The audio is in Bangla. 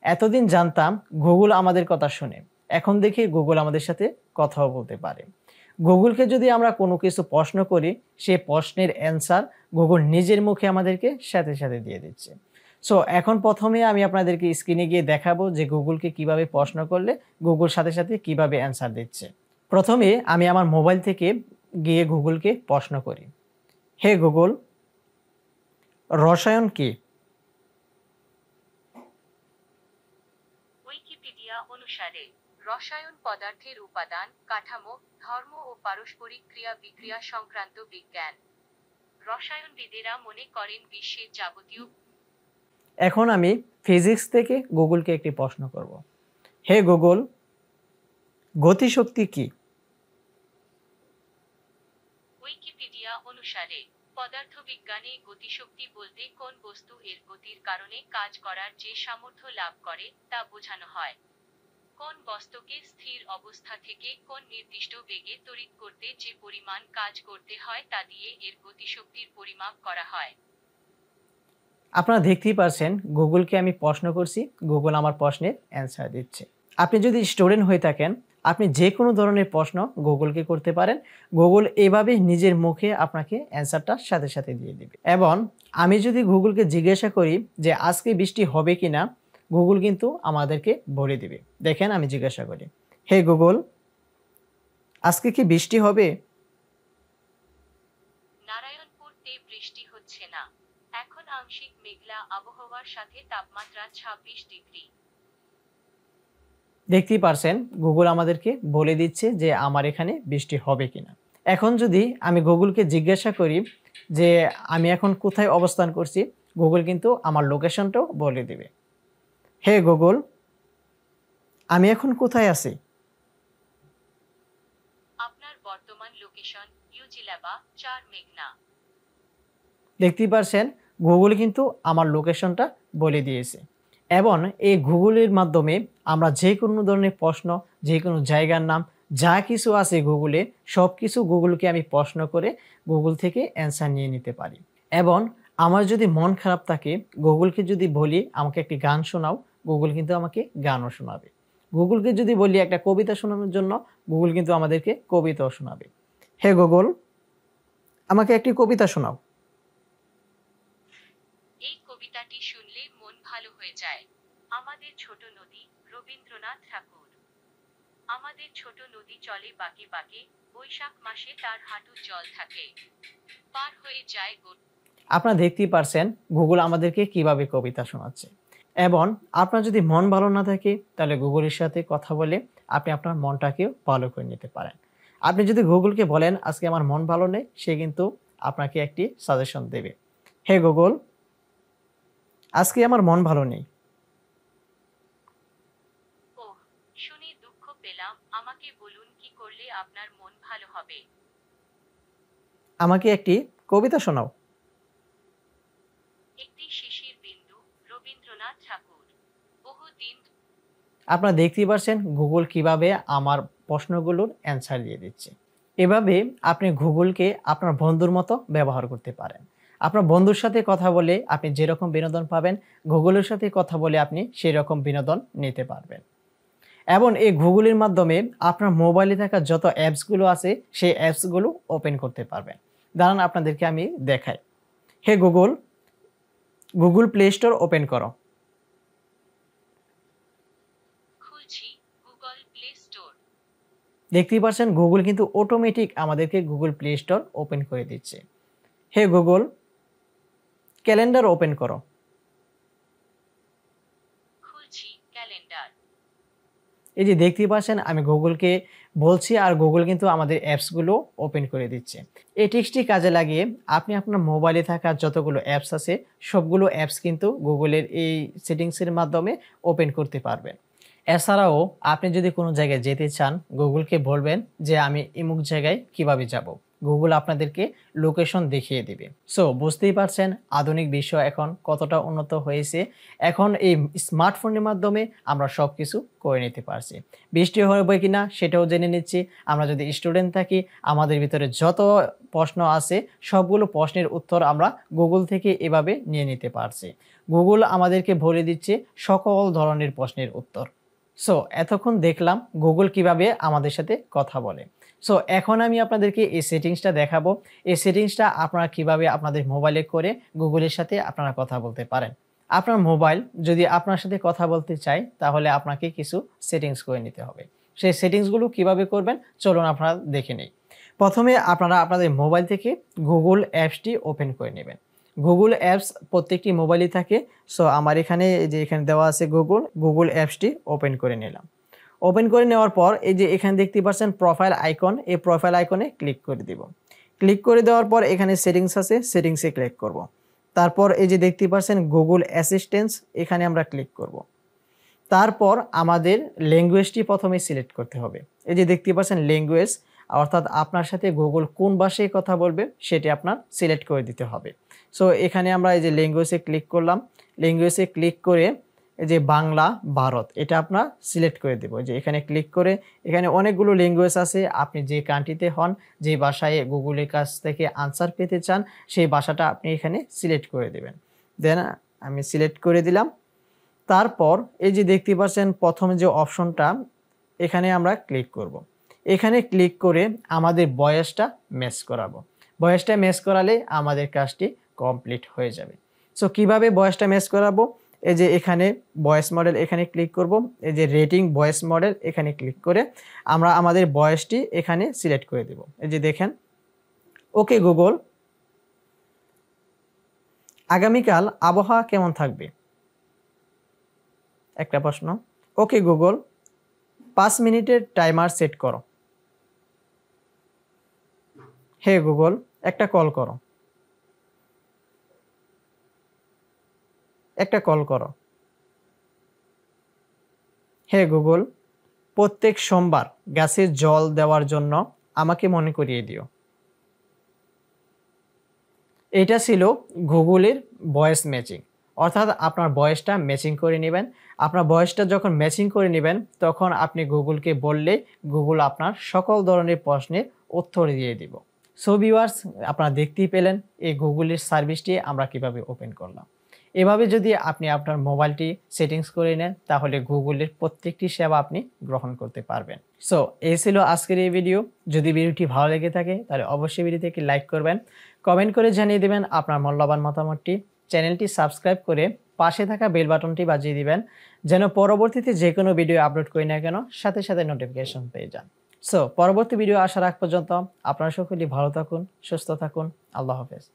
এতদিন জানতাম গুগল আমাদের কথা শুনে, এখন দেখি গুগল আমাদের সাথে কথাও বলতে পারে। গুগলকে যদি আমরা কোনো কিছু প্রশ্ন করি, সেই প্রশ্নের অ্যান্সার গুগল নিজের মুখে আমাদেরকে সাথে সাথে দিয়ে দিচ্ছে। সো এখন প্রথমে আমি আপনাদেরকে স্ক্রিনে গিয়ে দেখাবো যে গুগলকে কিভাবে প্রশ্ন করলে গুগল সাথে সাথে কিভাবে অ্যান্সার দিচ্ছে। প্রথমে আমি আমার মোবাইল থেকে গিয়ে গুগলকে প্রশ্ন করি, হে গুগল, রসায়ন কি? উইকিপিডিয়া অনুসারে রসায়ন পদার্থের উপাদান, কাঠামো, ধর্ম ও পারস্পরিক ক্রিয়া বিক্রিয়া সংক্রান্ত বিজ্ঞান। রসায়নবিদেরা মনে করেন বিশ্বের যাবতীয়। এখন আমি ফিজিক্স থেকে গুগলকে একটি প্রশ্ন করব, হে গুগল, গতিশক্তি কি? উইকিপিডিয়া অনুসারে পদার্থবিজ্ঞানে গতিশক্তি বলতে কোন বস্তু এর গতির কারণে কাজ করার যে সামর্থ্য লাভ করে তা বোঝানো হয়। কোন বস্তুকে স্থির অবস্থা থেকে কোন নির্দিষ্ট বেগে তড়িৎ করতে যে পরিমাণ কাজ করতে হয় তা দিয়ে এর গতিশক্তির পরিমাপ করা হয়। আপনারা দেখতেই পাচ্ছেন গুগলকে আমি প্রশ্ন করছি, গুগল আমার প্রশ্নের অ্যান্সার দিচ্ছে। আপনি যদি স্টুডেন্ট হয়ে থাকেন, আপনি যে কোনো ধরনের প্রশ্ন গুগলকে করতে পারেন, গুগল এভাবে নিজের মুখে আপনাকে অ্যান্সারটা সাথে সাথে দিয়ে দিবে। এবং আমি যদি গুগলকে জিজ্ঞাসা করি যে আজকে বৃষ্টি হবে কিনা, গুগল কিন্তু আমাদেরকে বলে দিবে। দেখেন আমি জিজ্ঞাসা করি, হে গুগল, আজকে কি বৃষ্টি হবে? নারায়ণপুরতে বৃষ্টি হচ্ছে না, এখন আংশিক মেঘলা আবহাওয়ার সাথে তাপমাত্রা 26 ডিগ্রি। দেখতেই পারছেন গুগল আমাদেরকে বলে দিচ্ছে যে আমার এখানে বৃষ্টি হবে কিনা। এখন যদি আমি গুগলকে জিজ্ঞাসা করি যে আমি এখন কোথায় অবস্থান করছি, গুগল কিন্তু আমার লোকেশনটাও বলে দিবে। হে গুগল, আমি এখন কোথায় আছি? আপনার বর্তমান লোকেশন ইউজিলাবা 4 মেঘনা। দেখতেই পারছেন গুগল কিন্তু আমার লোকেশনটা বলে দিয়েছে। এবং এই গুগলের মাধ্যমে আমরা যে কোনো ধরনের প্রশ্ন, যে কোনো জায়গার নাম, যা কিছু আছে গুগলে, সব কিছু গুগলকে আমি প্রশ্ন করে গুগল থেকে অ্যান্সার নিয়ে নিতে পারি। এবং আমার যদি মন খারাপ থাকে, গুগলকে যদি বলি আমাকে একটি গান শোনাও, গুগল কিন্তু আমাকে গানও শোনাবে। গুগলকে যদি বলি একটা কবিতা শোনানোর জন্য, গুগল কিন্তু আমাদেরকে কবিতাও শোনাবে। হে গুগল, আমাকে একটি কবিতা শোনাও। এই কবিতাটি শুনলে মন ভালো হয়ে যায়। আমাদের ছোট নদী, রবীন্দ্রনাথ ঠাকুর। আমাদের ছোট নদী চলে বাঁকে বাঁকে, বৈশাখ মাসে তার হাঁটু জল থাকে, পার হয়ে যায় আপনারা দেখতেই পারছেন গুগল আমাদেরকে কিভাবে কবিতা শোনাচ্ছে। এবং আপনার যদি মন ভালো না থাকে, তাহলে গুগলের সাথে কথা বলে আপনি আপনার মনটাকেও ভালো করে নিতে পারেন। আপনি যদি গুগলকে বলেন আজকে আমার মন ভালো নেই, সে কিন্তু আপনাকে একটি সাজেশন দেবে। হে গুগল, আজকে আমার মন ভালো নেই। ওহ, শুনে দুঃখ পেলাম, আমাকে বলুন কি করলে আপনার মন ভালো হবে। আমাকে একটি কবিতা শোনাও। একটি শিশির বিন্দু, রবীন্দ্রনাথ ঠাকুর। বহুদিন। আপনারা দেখতেই পাচ্ছেন গুগল কিভাবে আমার প্রশ্নগুলোর অ্যান্সার দিয়ে দিচ্ছে। এভাবে আপনি গুগলকে আপনার বন্ধুর মতো ব্যবহার করতে পারেন। আপনার বন্ধুর সাথে কথা বলে আপনি যেরকম বিনোদন পাবেন, গুগলের সাথে কথা বলে আপনি সেই রকম বিনোদন নিতে পারবেন। এবং এই গুগলের মাধ্যমে আপনার মোবাইলে থাকা যত অ্যাপসগুলো আছে, সেই অ্যাপসগুলো ওপেন করতে পারবেন। দাঁড়ান আপনাদেরকে আমি দেখাই। Hey Google, Google play store open করো। খুলছি গুগল প্লে স্টোর। দেখতেই পাচ্ছেন গুগল কিন্তু অটোমেটিক আমাদেরকে গুগল প্লে স্টোর ওপেন করে দিচ্ছে। হে গুগল, ক্যালেন্ডার ওপেন করো। খুলছি ক্যালেন্ডার। এই যে দেখতেই পাচ্ছেন আমি গুগলকে বলছি আর গুগল কিন্তু আমাদের অ্যাপসগুলো ওপেন করে দিচ্ছে। এই ট্রিক্সটি কাজে লাগিয়ে আপনি আপনার মোবাইলে থাকা যতগুলো অ্যাপস আছে, সবগুলো অ্যাপস কিন্তু গুগলের এই সেটিংসের মাধ্যমে ওপেন করতে পারবেন। এছাড়াও আপনি যদি কোনো জায়গায় যেতে চান, গুগলকে বলবেন যে আমি অমুক জায়গায় কিভাবে যাব, গুগল আপনাদেরকে লোকেশন দেখিয়ে দিবে। সো বুঝতেই পারছেন আধুনিক বিশ্ব এখন কতটা উন্নত হয়েছে। এখন এই স্মার্টফোনের মাধ্যমে আমরা সব কিছু করে নিতে পারছি। বৃষ্টি হবে কিনা সেটাও জেনে নিচ্ছি। আমরা যদি স্টুডেন্ট থাকি, আমাদের ভিতরে যত প্রশ্ন আছে সবগুলো প্রশ্নের উত্তর আমরা গুগল থেকে এভাবে নিয়ে নিতে পারছি। গুগল আমাদেরকে বলে দিচ্ছে সকল ধরনের প্রশ্নের উত্তর। সো এতক্ষণ দেখলাম গুগল কিভাবে আমাদের সাথে কথা বলে। সো এখন আমি আপনাদেরকে এই সেটিংসটা দেখাবো। এই সেটিংসটা আপনারা কিভাবে আপনাদের মোবাইলে করে গুগলের সাথে আপনারা কথা বলতে পারেন। আপনার মোবাইল যদি আপনার সাথে কথা বলতে চায় তাহলে আপনাকে কিছু সেটিংস করে নিতে হবে। সেই সেটিংসগুলো কিভাবে করবেন চলুন আপনারা দেখে নেই। প্রথমে আপনারা আপনাদের মোবাইল থেকে গুগল অ্যাপসটি ওপেন করে নেবেন। গুগল অ্যাপস প্রত্যেকটি মোবাইলই থাকে। সো আমার এখানে এই যে এখানে দেওয়া আছে গুগল অ্যাপসটি ওপেন করে নিলাম। ওপেন করে নেওয়ার পর এই যে এখানে দেখতে পাচ্ছেন প্রোফাইল আইকন, এই প্রোফাইল আইকনে ক্লিক করে দিব। ক্লিক করে দেওয়ার পর এখানে সেটিংস আছে, সেটিংসে ক্লিক করব। তারপর এই যে দেখতে পাচ্ছেন গুগল অ্যাসিস্ট্যান্স, এখানে আমরা ক্লিক করব। তারপর আমাদের ল্যাঙ্গুয়েজটি প্রথমে সিলেক্ট করতে হবে। এই যে দেখতে পাচ্ছেন ল্যাঙ্গুয়েজ, অর্থাৎ আপনার সাথে গুগল কোন ভাষায় কথা বলবে সেটি আপনার সিলেক্ট করে দিতে হবে। সো এখানে আমরা এই যে ল্যাঙ্গুয়েজে ক্লিক করলাম। ল্যাঙ্গুয়েজে ক্লিক করে এই যে বাংলা ভারত এটা আপনার সিলেক্ট করে দেব। যে এখানে ক্লিক করে এখানে অনেকগুলো ল্যাঙ্গুয়েজ আছে, আপনি যে কান্ট্রিতে হন, যে ভাষায় গুগলের কাছ থেকে আনসার পেতে চান সেই ভাষাটা আপনি এখানে সিলেক্ট করে দেবেন। দেন আমি সিলেক্ট করে দিলাম। তারপর এই যে দেখতে পাচ্ছেন প্রথম যে অপশনটা, এখানে আমরা ক্লিক করব। এখানে ক্লিক করে আমাদের ভয়েসটা ম্যাচ করাবো। ভয়েসটা ম্যাচ করালে আমাদের কাজটি কমপ্লিট হয়ে যাবে। সো কিভাবে ভয়েসটা ম্যাচ করাবো, এই যে এখানে ভয়েস মডেল এখানে ক্লিক করব। এই যে রেটিং ভয়েস মডেল এখানে ক্লিক করে আমরা আমাদের ভয়েসটি এখানে সিলেক্ট করে দেব। এই যে দেখেন, ওকে গুগল, আগামীকাল আবহাওয়া কেমন থাকবে? একটা প্রশ্ন। ওকে গুগল, 5 মিনিটের টাইমার সেট করো। হে গুগল, একটা কল করো। একটা কল করো। হে গুগল, প্রত্যেক সোমবার গাছে জল দেওয়ার জন্য আমাকে মনে করিয়ে দিও। এটা ছিল গুগলের ভয়েস ম্যাচিং, অর্থাৎ আপনার ভয়েসটা ম্যাচিং করে নেবেন। আপনার ভয়েসটা যখন ম্যাচিং করে নেবেন তখন আপনি গুগলকে বললে গুগল আপনার সকল ধরনের প্রশ্নের উত্তর দিয়ে দিব। সো ভিউয়ার্স, আপনারা দেখতেই পেলেন এই গুগলের সার্ভিসটি আমরা কিভাবে ওপেন করলাম। এভাবে যদি আপনি আপনার মোবাইলটি সেটিংস করে নেন তাহলে গুগলের প্রত্যেকটি সেবা আপনি গ্রহণ করতে পারবেন। সো এই ছিল আজকের এই ভিডিও। যদি ভিডিওটি ভালো লেগে থাকে তাহলে অবশ্যই ভিডিওতে একটি লাইক করবেন, কমেন্ট করে জানিয়ে দেবেন আপনার মূল্যবান মতামতটি। চ্যানেলটি সাবস্ক্রাইব করে পাশে থাকা বেল বাটনটি বাজিয়ে দিবেন যেন পরবর্তীতে যে কোনো ভিডিও আপলোড করি না কেন সাথে সাথে নোটিফিকেশন পেয়ে যান। সো পরবর্তী ভিডিও আসার আগ পর্যন্ত আপনারা সকলেই ভালো থাকুন, সুস্থ থাকুন। আল্লাহ হাফেজ।